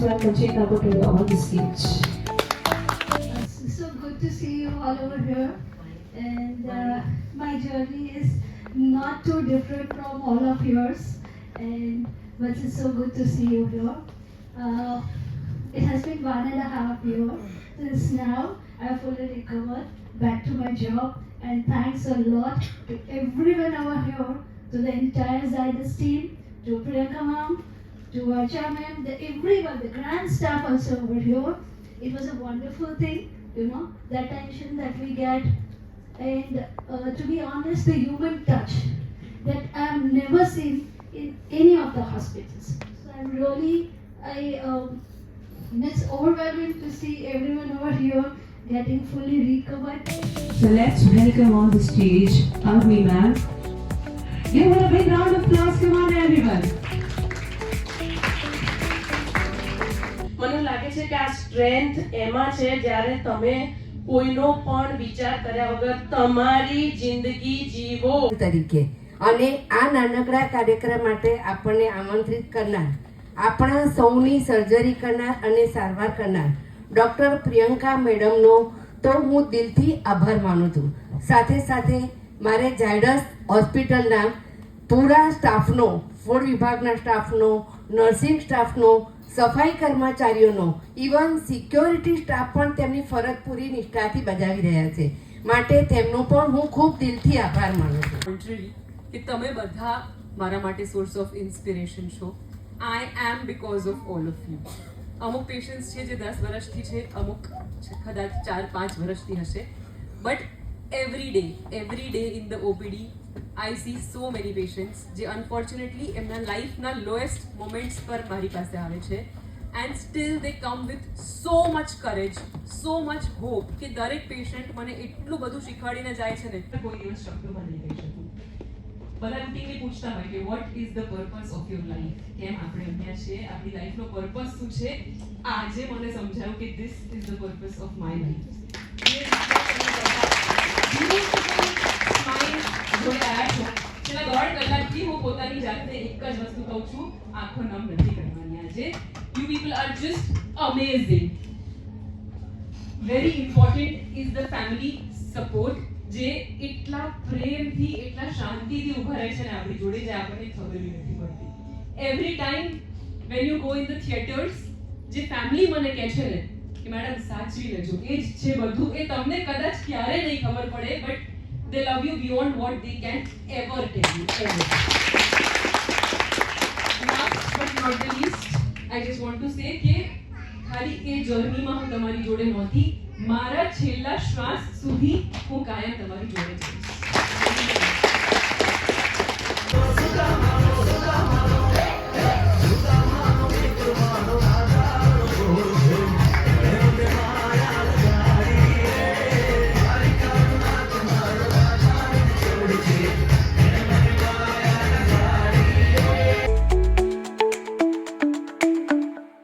welcome Chetna Patel on the stage. It's so good to see you all over here, and my journey is not too different from all of yours, but it's so good to see you here. It has been 1.5 years since now I have fully recovered, back to my job, and thanks a lot to everyone over here, to the entire Zydus team, to Priyanka ma'am, to Archa ma'am, everyone, the grand staff also over here. It was a wonderful thing, the attention that we get, and to be honest, the human touch that I have never seen in any of the hospitals. So I'm really, it's overwhelming to see everyone over here getting fully recovered. So let's welcome on the stage Agni ma'am. Give her a big round of applause. Come on, everyone. મને લાગે છે કે આ strength એમાં છે જ્યારે તમે કોઈનો પણ વિચાર કર્યા વગર તમારી જિંદગી જીવો તરીકે અને આ નાનકડા કાર્યક્રમ માટે આપણને આમંત્રિત કરનાર આપણા સૌની સર્જરી કરનાર અને સારવાર કરનાર ડૉક્ટર પ્રિયંકા મેડમનો તો હું દિલથી આભાર માનું છું. સાથે સાથે મારે ઝાયડસ હોસ્પિટલના પૂરા સ્ટાફનો, ફૂડ વિભાગના સ્ટાફનો, નર્સિંગ સ્ટાફનો, સફાઈ કર્મચારીઓનો, ઇવન સિક્યોરિટી સ્ટાફ પણ તેમની ફરજ પૂરી નિષ્ઠાથી બજાવી રહ્યા છે. માટે તેમનો પણ હું ખૂબ દિલથી આભાર માનું છું. કે તમે બધા મારા માટે સોર્સ ઓફ ઇન્સ્પિરેશન છો. I am because of all of you. અમુક પેશન્ટ્સ છે જે 10 વર્ષથી છે, અમુક કદાચ 4-5 વર્ષથી હશે, but every day in the OPD I see so many patients જે અનફોર્ચ્યુનેટલી એમના લાઈફના લોએસ્ટ મોમેન્ટ્સ પર મારી પાસે આવે છે, and still they come with so much courage, so much hope કે દરેક પેશન્ટ મને એટલું બધું શીખવાડીને જાય છે ને કોઈ દિવસ શબ્દો બની ગઈ શકું. બધા રૂટીનલી પૂછતા હોય કે what is the purpose of your life, કેમ આપણે અહીંયા છીએ, આપણી લાઈફનો પર્પસ શું છે. આજે મને સમજાયું કે this is the purpose of my life. છેલ્લા 1.5 કલાકથી હું પોતાની જાતને એક જ વસ્તુ કહું છું, આંખો નમ નથી કરવાની. આજે you people are just amazing. Very important is the family support જે એટલા પ્રેમથી, એટલા શાંતિથી ઉભા રહે છે ને આપણી જોડે, જે આપણને ખબર બી નથી પડતી. Every time when you go in the theatres, જે ફેમિલી મને કહે છે ને કે મેડમ સાચવી લેજો, એ જ છે બધું. એ તમને કદાચ ક્યારે નહીં ખબર પડે, but they love you beyond what they can ever tell you, ever. Last but not the least, I just want to say કે ખાલી એ જર્નીમાં હું તમારી જોડે નહોતી, મારા છેલ્લા શ્વાસ સુધી હું કાયમ તમારી જોડે છું.